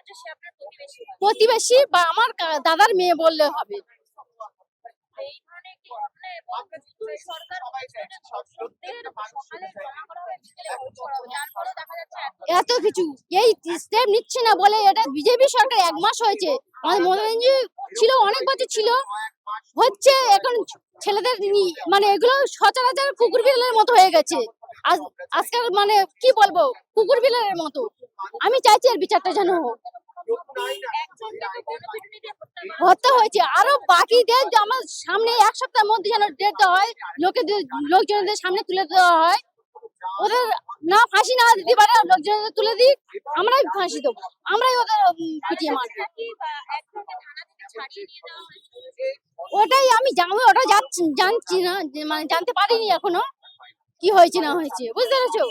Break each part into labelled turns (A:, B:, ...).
A: যে সে আপনার প্রতিবেশী হয়।
B: প্রতিবেশী বা আমার দাদার মেয়ে বললে হবে।
A: এই ধরনের একটি ঘটনা এবং নতুন সরকার বলছে যে ধর্ষকদের সকালে জমা করা হবে, বিকেলে খরচ করা হবে। তারপরেও দেখা যাচ্ছে
B: এত কিছু এই স্টেপ নিচ্ছে না বলে, এটা বিজেপি সরকার 1 মাস হয়েছে। আমাদের মনোরঞ্জন ছিল অনেক বছর ছিল, হচ্ছে এখন ছেলেদের মানে এগুলো সচরাচর কুকুর বিড়ালের মতো হয়ে গেছে। আজকাল মানে কি বলবো, কুকুর বিড়ালের মতো। আমি চাইছি এর বিচারটা যেন হোক।
A: একজনকে তো গণপিটুনিতে
B: হত্যা হয়েছে, আরো বাকিদের আমার সামনে 1 সপ্তাহের মধ্যে যেন ডেট দেওয়া হয়, লোকজনদের সামনে তুলে দেওয়া হয়। ওদের না ফাঁসি না দিতে পারে, লোকজনদের তুলে দিক, আমরাই ফাঁসি দেবো, আমরাই ওদের পিটিয়ে মারবো।
A: একজনকে থানা থেকে ছাড়িয়ে নিয়ে যাওয়া হয়েছে।
B: ওটাই আমি ওটা জানছি না, মানে জানতে পারিনি এখনো কি হয়েছে না হয়েছে, বুঝতে পেরেছো?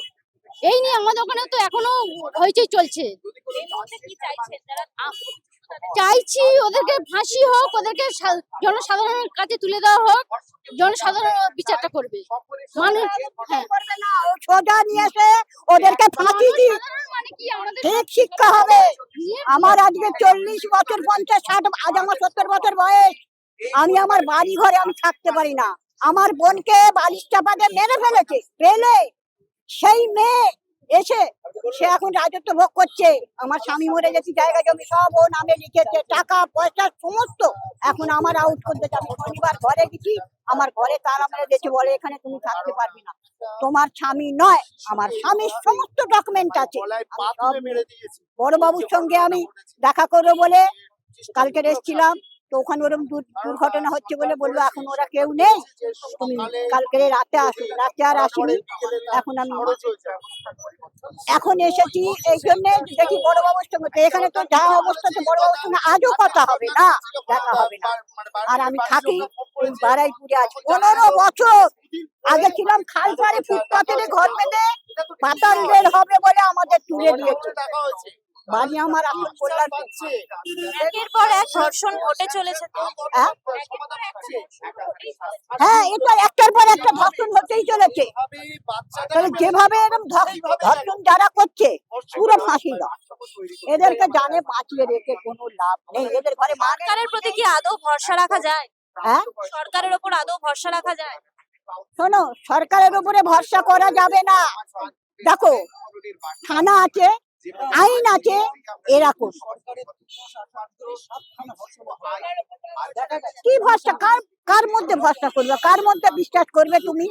B: এই নিয়ে আমাদের ওখানে তো এখনো হইচই চলছে।
A: এই মুহূর্তে কি চাইছেন যারা
B: চাইছি ওদেরকে ফাঁসি হোক, ওদেরকে জনসাধারণের কাছে তুলে দেওয়া হোক, জনসাধারণ বিচারটা করবে। মানে হ্যাঁ,
C: সোজা নিয়ে এসে ওদেরকে ফাঁসি দিই,
B: জনসাধারণ মানে কি আমাদের
C: ঠিক শিক্ষা হবে। আমার আজকে 40 বছর 50 60, আজ আমার 70 বছর বয়স। আমি আমার বাড়ি ঘরে আমি থাকতে পারি না। আমার বোনকে বালিশ চাপাতে মেরে ফেলেছে, ফেলে সেই মেয়ে এসে সে এখন রাজত্ব ভোগ করছে। আমার স্বামী মরে গেছে, জায়গা জমি সব ও নামে লিখেছে, টাকা পয়সা সমস্ত। এখন আমার আউট করতে যাবে। শনিবার ঘরে গেছি, আমার ঘরে তালা মেরে দিয়েছে, বলে এখানে তুমি থাকতে পারবে না, তোমার স্বামী নয়। আমার স্বামীর সমস্ত ডকুমেন্ট আছে। বড় বাবুর সঙ্গে আমি দেখা করবো বলে কালকে এসেছিলাম, তো ওখানে ওরকম দুর্ঘটনা হচ্ছে বলে বললো এখন ওরা কেউ নেই, তুমি কালকে রাতে আসো। রাতে আর আসিনি, এখন আমি এখন এসেছি এই জন্য দেখি বড় বাবুর সঙ্গে। তো এখানে তো যা অবস্থা, তো বড় বাবুর সঙ্গে আজও কথা হবে না, দেখা হবে না। আর আমি থাকি ওই বারাইপুরে, আজ 15 বছর আগে ছিলাম খালপাড়ে ফুটপাতের ঘর বেঁধে, পাতাল রেল হবে বলে আমাদের তুলে দিয়েছে। বাড়ি আমার এখন কল্যাণ।
A: একের পর এক ধর্ষণ ঘটে চলেছে তো
C: হ্যাঁ?
A: একের পর এক ধর্ষণ ঘটেই চলেছে।
C: হ্যাঁ, এটা একটার পর একটা ধর্ষণ হতেই চলেছে। তাহলে যেভাবে এরকম ধর্ষণ যারা করছে পুরো ফাঁসি দাও। এদেরকে জানে বাঁচিয়ে রেখে কোনো লাভ নেই। এদের ঘরে
A: সরকারের প্রতি কি আদৌ ভরসা রাখা যায়?
C: হ্যাঁ,
A: সরকারের ওপর আদৌ ভরসা রাখা যায়?
C: শোনো, সরকারের উপরে ভরসা করা যাবে না। দেখো, থানা আছে, আইন আছে, এরকম কি ভরসা? কার মধ্যে ভরসা করবে, কার মধ্যে বিশ্বাস করবে তুমি?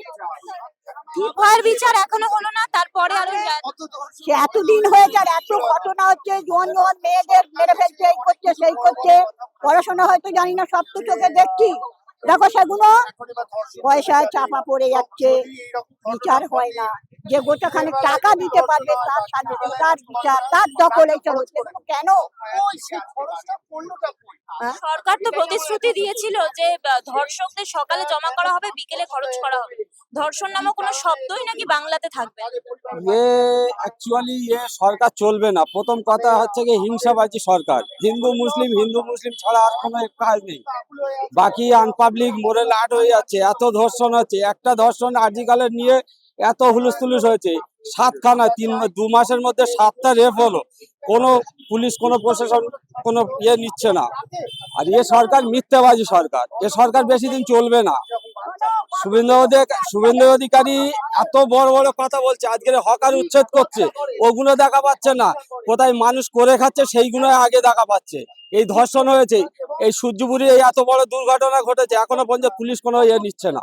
A: ভয়ের বিচার এখনো হলো না, তারপরে আরো
C: সে এতদিন হয়ে যায়, এত ঘটনা হচ্ছে, জোয়ান জোয়ান মেয়েদের মেরে ফেলছে, এই করছে সেই করছে। পড়াশোনা হয়তো জানি না, সব তো চোখে দেখছি। দেখো সেগুলো পয়সায় চাপা পড়ে যাচ্ছে, বিচার হয় না। যে গোটাখানে টাকা দিতে পারবে তার সাথে তার বিচার, তার দখল, এইসব হচ্ছে কেন?
A: সরকার তো প্রতিশ্রুতি দিয়েছিল যে ধর্ষকদের সকালে জমা করা হবে, বিকেলে খরচ করা হবে। ধর্ষণ নামক কোনো শব্দই নাকি বাংলাতে থাকবে।
D: অ্যাকচুয়ালি সরকার চলবে না। প্রথম কথা হচ্ছে কি, হিংসাবাজি সরকার। হিন্দু মুসলিম ছাড়া আর কোনো কাজ নেই। বাকি আনপাবলিক মোরাল আর্ট হয়ে যাচ্ছে। এত ধর্ষণ হচ্ছে, একটা ধর্ষণ আর্টিকেলের নিয়ে এত হুলস্থুলুস হয়েছে। 7খানা 2 মাসের মধ্যে 7টা রেপ হলো। কোনো পুলিশ, কোনো প্রশাসন কোনো নিচ্ছে না। আর সরকার মিথ্যাবাজি সরকার। সরকার বেশি দিন চলবে না। শুভেন্দু অধিকারী এত বড় বড় কথা বলছে, আজকের হকার উচ্ছেদ করছে, ওগুলো দেখা পাচ্ছে না। কোথায় মানুষ করে খাচ্ছে সেইগুলো আগে দেখা পাচ্ছে। এই ধর্ষণ হয়েছে, এই সূর্যপুরে এত বড় দুর্ঘটনা ঘটেছে, এখনো পর্যন্ত পুলিশ কোনো নিচ্ছে না।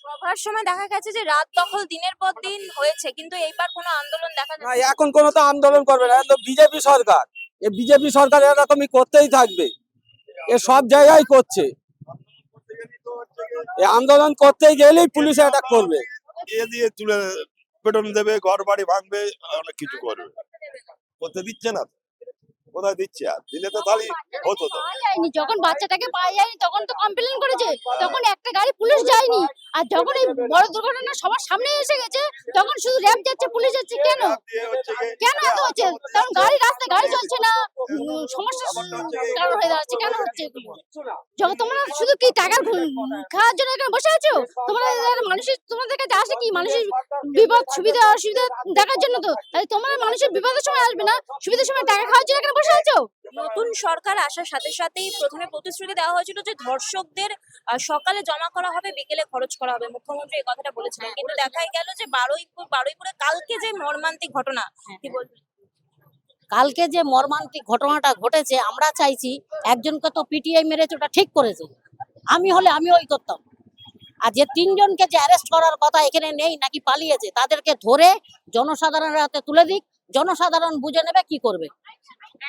A: সভার সময় দেখা গেছে যে রাত দখল দিনের পর দিন হয়েছে, কিন্তু এইবার কোনো আন্দোলন দেখা
D: না,
A: যাচ্ছে
D: এখন কোনো তো আন্দোলন করবে না। তো বিজেপি সরকার, বিজেপি সরকার এরকমই করতেই থাকবে। সব জায়গায় করছে। আন্দোলন করতে গেলেই পুলিশ অ্যাটাক করবে,
E: দিয়ে তুলে পেটন দেবে, ঘর বাড়ি ভাঙবে, অনেক কিছু করবে। করতে দিচ্ছে না, কোথায় দিচ্ছে? আর দিলে তো তাহলে হতো। তো
B: যখন বাচ্চাটাকে পাওয়া যায়নি তখন তো কমপ্লেন করেছে, তখন একটা গাড়ি পুলিশ যায়নি। আর যখন এই বড় দুর্ঘটনা সবার সামনে এসে গেছে, তখন শুধু র্যাব যাচ্ছে, পুলিশ যাচ্ছে। কেন কেন এত হচ্ছে? কারণ রাস্তায় গাড়ি চলছে না, সমস্যা কারণ হয়ে যাচ্ছে। কেন হচ্ছে এগুলো? যখন তোমরা শুধু কি টাকা খাওয়ার জন্য এখানে বসে আছো? তোমাদের কাছে আসে কি মানুষের বিপদ সুবিধা অসুবিধা দেখার জন্য? তো তাই তোমরা মানুষের বিপদের সময় আসবে না, সুবিধার সময় টাকা খাওয়ার জন্য এখানে বসে আছো।
A: নতুন সরকার আসার সাথে সাথেই প্রথমে প্রতিশ্রুতি দেওয়া হয়েছিল যে ধর্ষকদের সকালে জমা করা হবে, বিকেলে খরচ করা হবে। মুখ্যমন্ত্রী এই কথাটা বলেছিলেন, কিন্তু দেখাই গেল যে বারুইপুরে কালকে যে মর্মান্তিক ঘটনা, কি বলবেন?
F: কালকে যে মর্মান্তিক ঘটনাটা ঘটেছে, আমরা চাইছি, একজনকে তো পিটিআই মেরেছে, ওটা ঠিক করেছে। আমি হলে আমি ওই করতাম। আর যে তিনজনকে যে অ্যারেস্ট করার কথা এখানে নেই, নাকি পালিয়েছে, তাদেরকে ধরে জনসাধারণের হাতে তুলে দিক, জনসাধারণ বুঝে নেবে কি করবে।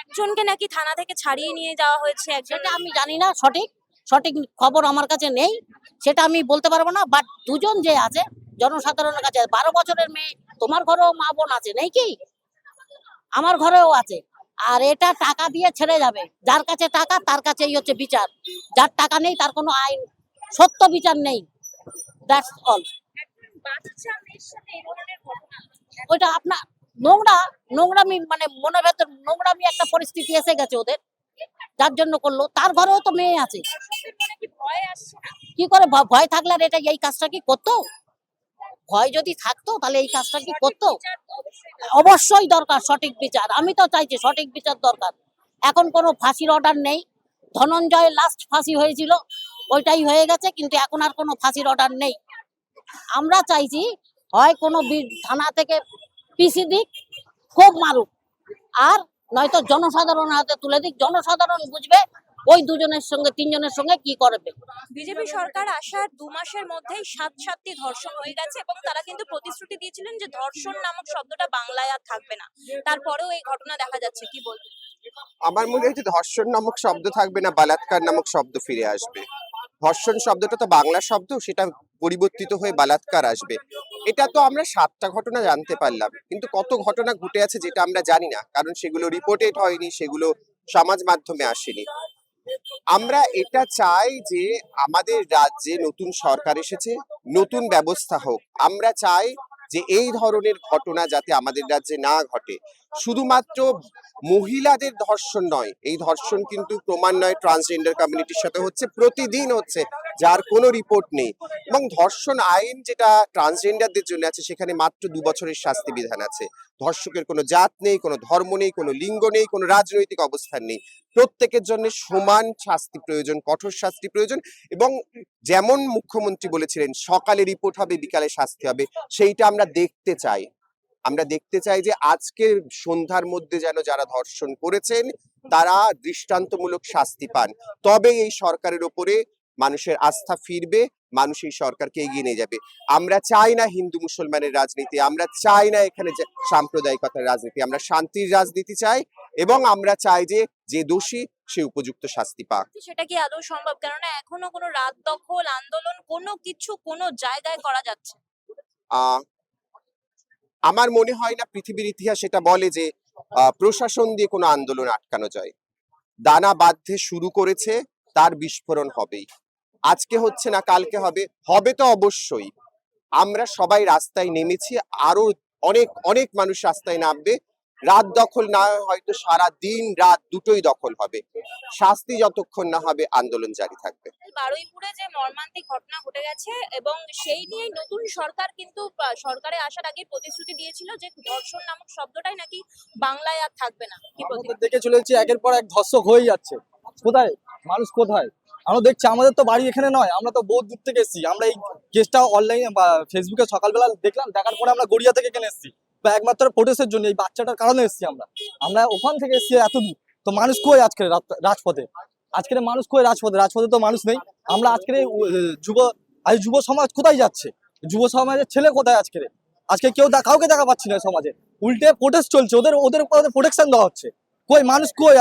A: একজনকে নাকি থানা থেকে ছাড়িয়ে নিয়ে যাওয়া হয়েছে, একজন
F: সেটা আমি জানি না, সঠিক সঠিক খবর আমার কাছে নেই, সেটা আমি বলতে পারবো না। বাট দুজন যে আছে জনসাধারণের কাছে, 12 বছরের মেয়ে, তোমার ঘরেও মা বোন আছে, নেই কি? আমার ঘরেও আছে। আর এটা টাকা দিয়ে ছেড়ে যাবে, যার কাছে টাকা তার কাছেই হচ্ছে বিচার, যার টাকা নেই তার কোনো আইন সত্য বিচার নেই। That's all.
A: বাচ্চা মেয়ের সাথে এই ধরনের ঘটনা,
F: ওইটা আপনার নোংরামি, মানে মনের ভেতর নোংরামি একটা পরিস্থিতি এসে গেছে ওদের, যার জন্য করলো। তার ঘরেও তো মেয়ে আছে,
A: ধর্ষকদের মনে কি ভয় আসছে না?
F: কি করে ভয় থাকলে আর এটা এই কাজটা কি করতো? ভয় যদি থাকতো তাহলে এই কাজটা কি করতো?
A: বিচার তো অবশ্যই
F: অবশ্যই দরকার সঠিক বিচার। আমি তো চাইছি সঠিক বিচার দরকার। এখন কোনো ফাঁসির অর্ডার নেই। ধনঞ্জয় লাস্ট ফাঁসি হয়েছিল, ওইটাই হয়ে গেছে, কিন্তু এখন আর কোনো ফাঁসির অর্ডার নেই। আমরা চাইছি হয় কোনো থানা থেকে পিসি দিক, খুব মারুক, আর নয়তো জনসাধারণের হাতে তুলে দিক, জনসাধারণ বুঝবে ওই দুজনের সঙ্গে তিনজনের সঙ্গে কি করবে।
A: বিজেপি সরকার আসার 2 মাসের মধ্যেই 7টি ধর্ষণ হয়ে গেছে এবং তারা কিন্তু প্রতিশ্রুতি দিয়েছিলেন যে ধর্ষণ নামক শব্দটা বাংলায় আর থাকবে না। তারপরেও এই ঘটনা দেখা যাচ্ছে, কি বলবেন?
G: আমার মনে হয় যে ধর্ষণ নামক শব্দ থাকবে না, বালাৎকার নামক শব্দ ফিরে আসবে। ধর্ষণ শব্দটা তো বাংলা শব্দ, সেটা পরিবর্তিত হয়ে বালাৎকার আসবে। এটা তো আমরা 7টা ঘটনা জানতে পারলাম, কিন্তু কত ঘটনা ঘটে আছে যেটা আমরা জানি না, কারণ সেগুলো রিপোর্টেড হয়নি, সেগুলো সমাজ মাধ্যমে আসেনি। আমরা এটা চাই যে আমাদের রাজ্যে নতুন সরকার এসেছে, নতুন ব্যবস্থা হোক। আমরা চাই যে এই ধরনের ঘটনা যাতে আমাদের রাজ্যে না ঘটে। শুধুমাত্র মহিলাদের ধর্ষণ নয়, এই ধর্ষণ কিন্তু ক্রমান্বয়ে ট্রান্সজেন্ডার কমিউনিটির সাথে হচ্ছে, প্রতিদিন হচ্ছে, যার কোনো রিপোর্ট নেই। এবং ধর্ষণ আইন যেটা ট্রান্সজেন্ডারদের জন্য আছে, সেখানে মাত্র 2 বছরের শাস্তি বিধান আছে। ধর্ষকের কোনো জাত নেই, কোনো ধর্ম নেই, কোনো লিঙ্গ নেই, কোনো রাজনৈতিক অবস্থান নেই। প্রত্যেকের জন্য সমান শাস্তি প্রয়োজন, কঠোর শাস্তি প্রয়োজন। এবং যেমন মুখ্যমন্ত্রী বলেছিলেন সকালে রিপোর্ট হবে, বিকালে শাস্তি হবে, সেইটা আমরা দেখতে চাই। আমরা দেখতে চাই যে আজকের সন্ধ্যার মধ্যে যেন যারা ধর্ষণ করেছেন তারা দৃষ্টান্তমূলক শাস্তি পান, তবে এই সরকারের ওপরে মানুষের আস্থা ফিরবে, মানুষ এই সরকারকে এগিয়ে নিয়ে যাবে। আমরা চাই না হিন্দু মুসলমানের রাজনীতি, আমরা চাই না এখানে যে সাম্প্রদায়িকতার রাজনীতি, আমরা শান্তির রাজনীতি চাই এবং আমরা চাই যে যে দোষী সে উপযুক্ত শাস্তি পাক।
A: সেটা কি আদৌ সম্ভব? কেননা এখনো কোনো রাত দখল আন্দোলন কোনো কিছু কোনো জায়গায় করা যাচ্ছে না।
G: আহ আমার মনে হয় না পৃথিবীর ইতিহাস এটা বলে যে প্রশাসন দিয়ে কোনো আন্দোলন আটকানো যায়। দানা বাঁধতে শুরু করেছে, তার বিস্ফোরণ হবেই। আজকে হচ্ছে না, কালকে হবে, হবে তো অবশ্যই। আমরা সবাই রাস্তায় নেমেছি, আরো অনেক অনেক মানুষ রাস্তায় নামবে। রাত দখল না হয়তো সারা দিন রাত দুটোই দখল হবে। শাস্তি যতক্ষণ না হবে আন্দোলন জারি থাকবে।
A: বারুইপুরে যে মর্মান্তিক ঘটনা ঘটে গেছে এবং সেই নিয়ে নতুন সরকার কিন্তু সরকারে আসার আগে প্রতিশ্রুতি দিয়েছিল যে ধর্ষণ নামক শব্দটাই নাকি বাংলায় আর থাকবে না। কি
H: আমরা
A: বলবেন?
H: তো দেখে চলেছি একের পর এক ধর্ষক হয়ে যাচ্ছে। কোথায় মানুষ, কোথায়? আমরা দেখছি, আমাদের তো বাড়ি এখানে নয়, আমরা তো বহু দূর থেকে এসেছি। আমরা এই কেসটা অনলাইনে বা ফেসবুকে সকালবেলা দেখলাম, দেখার পরে আমরা গড়িয়া থেকে এখানে এসেছি, বা একমাত্র প্রোটেস্টের জন্য, এই বাচ্চাটার কারণে এসেছি। আমরা ওখান থেকে এসেছি এত দূর। তো মানুষ কই আজকে রাজপথে? আজকের মানুষ কই রাজপথে? রাজপথে তো মানুষ নেই। আমরা আজকের যুব সমাজ কোথায় যাচ্ছে? যুব সমাজের ছেলে কোথায় আজকে কেউ কাউকে দেখা পাচ্ছি না সমাজে। উল্টে প্রোটেস্ট চলছে, ওদের প্রোটেকশন দেওয়া হচ্ছে। কই মানুষ কই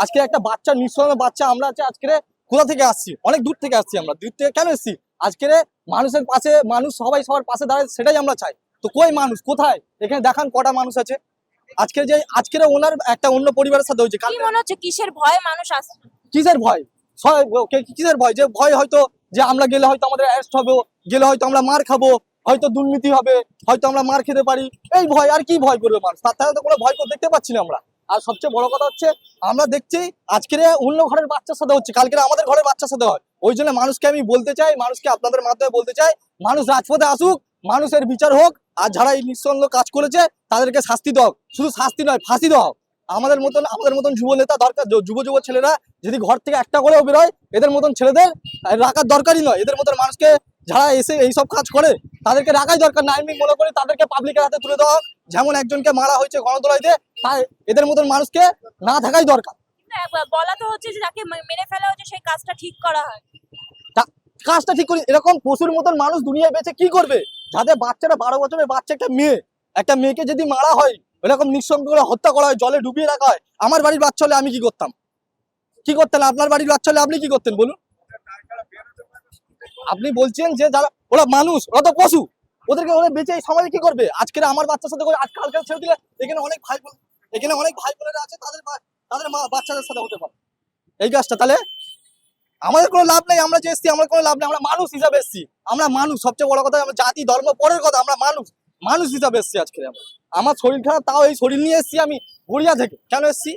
H: আজকে একটা বাচ্চা, নিঃসন্তান বাচ্চা। আমরা আজকে কোথা থেকে আসছি? অনেক দূর থেকে আসছি। আমরা দূর থেকে কেন এসেছি? আজকের মানুষের পাশে, মানুষ সবাই সবার পাশে দাঁড়ায়, সেটাই আমরা চাই। তো কই মানুষ কোথায়? এখানে দেখান কটা মানুষ আছে। আজকের ওনার একটা অন্য পরিবারের সাথে হয়েছে।
A: কি মনে হচ্ছে কিসের ভয়ে মানুষ আসছে?
H: কিসের ভয়? কিসের ভয়? যে ভয় হয়তো যে আমরা গেলে হয়তো আমাদের অ্যারেস্ট হবে, গেলে হয়তো আমরা মার খাবো, হয়তো দুর্নীতি হবে, হয়তো আমরা মার খেতে পারি, এই ভয়। আর কি ভয় করবে মানুষ? তার থেকে তো কোনো ভয় দেখতে পাচ্ছি না আমরা। আর সবচেয়ে বড় কথা হচ্ছে, আমরা দেখছি আজকের অন্য ঘরের বাচ্চার সাথে হচ্ছে, কালকে আমাদের ঘরের বাচ্চার সাথে হয়। ওই জন্য মানুষকে আমি বলতে চাই, মানুষকে আপনাদের মাধ্যমে বলতে চাই, মানুষ রাজপথে আসুক, মানুষের বিচার হোক। আর যারা এই নিঃসন্দেহ কাজ করেছে তাদেরকে শাস্তি দাও, শুধু শাস্তি নয়, ফাঁসি দাও। আমাদের মতন যুব নেতা দরকার, যুব ছেলেরা যদি ঘর থেকে একটা করেও বেরোয়, এদের মতন ছেলেদের রাখার দরকারই নয়। এদের মতন মানুষকে যারা এসে এইসব কাজ করে তাদেরকে রাখাই দরকার না। আমি মনে করি তাদেরকে পাবলিকের হাতে তুলে দেওয়া হোক। যেমন একজনকে মারা হয়েছে গণদোলাইতে, তাই এদের মতন মানুষকে না থাকাই দরকার।
A: বলা তো হচ্ছে যে যাকে মেরে ফেলা হচ্ছে সেই কাজটা ঠিক করা হয়।
H: কাজটা ঠিক করি, এরকম পশুর মতন মানুষ দুনিয়ায় বেঁচে কি করবে? যাদের বাচ্চারা 12 বছরের বাচ্চা, একটা মেয়েকে যদি মারা হয়, এরকম নিঃসঙ্গ করে হত্যা করা হয়, জলে ডুবিয়ে রাখা হয়, আমার বাড়ির বাচ্চা হলে আমি কি করতাম? কি করতেন? আপনার বাড়ির বাচ্চা হলে আপনি কি করতেন বলুন? আপনি বলছেন যে যারা ওরা মানুষ, ওরা তো পশু, ওরা বেঁচে এই সমাজে কি করবে? আজকের আমার বাচ্চার সাথে করে আজকালকার ছেলে দিলে এখানে অনেক ভাই বোনেরা আছে, তাদের বাচ্চাদের সাথে হতে পারে এই কাজটা। তাহলে আমাদের কোনো লাভ নেই, আমরা যে এসছি আমার কোনো লাভ নেই। আমরা মানুষ হিসাবে এসছি, আমরা মানুষ। সবচেয়ে বড় কথা, আমরা জাতি ধর্ম পরের কথা, আমরা মানুষ হিসাবে এসছি। আজকে আমার শরীর খারাপ, তাও এই শরীর নিয়ে এসছি আমি গড়িয়া থেকে। কেন এসছি?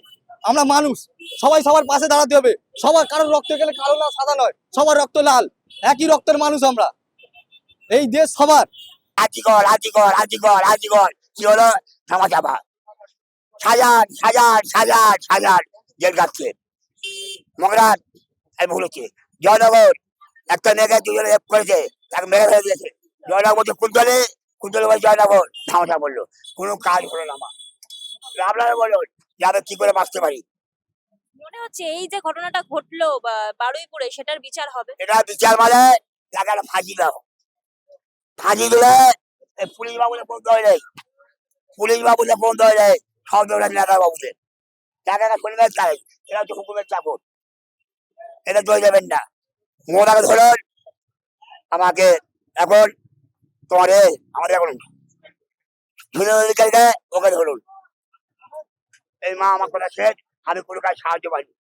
H: আমরা মানুষ, সবাই সবার পাশে দাঁড়াতে হবে। সবার কারোর রক্ত এখানে কালো না সাদা নয়, সবার রক্ত লাল, একই রক্তের মানুষ আমরা। এই দেশ সবার।
I: আজিগর কি হলো? থামা চাপা সাজার জেল কাটছে মগরাট। আমি ভুল হচ্ছে জয়নগর, একটা মেয়েকে দুজনে রেপ করেছে, তাকে মেরে ফেলে দিয়েছে। জয়নগর বলছে কুন্তলে বলছে জয়নগর, থামা বললো। কোনো কাজ হলো না আমার। আপনারা বলুন যে আমি কি করে বাঁচতে পারি?
A: মনে হচ্ছে এই যে ঘটনাটা ঘটলো বারুইপুরে, সেটার বিচার হবে।
I: এটা বিচার মানে তাকে একটা ফাঁসি দাও। ফাঁসি দিলে পুলিশ বাবুদের বন্ধ হয়ে যায়, সব দৌড়ান নেতা বাবুদের। তাকে একটা শরীরের চাই, এটা হচ্ছে হুকুমের চাকর, এটা চলে যাবেন না। মোদাকে ধরুন, আমাকে এখন আমাদের এখন ওকে ধরুন। এই মা আমার কথা শেষ, আমি কোনো কাজ সাহায্য পাইনি।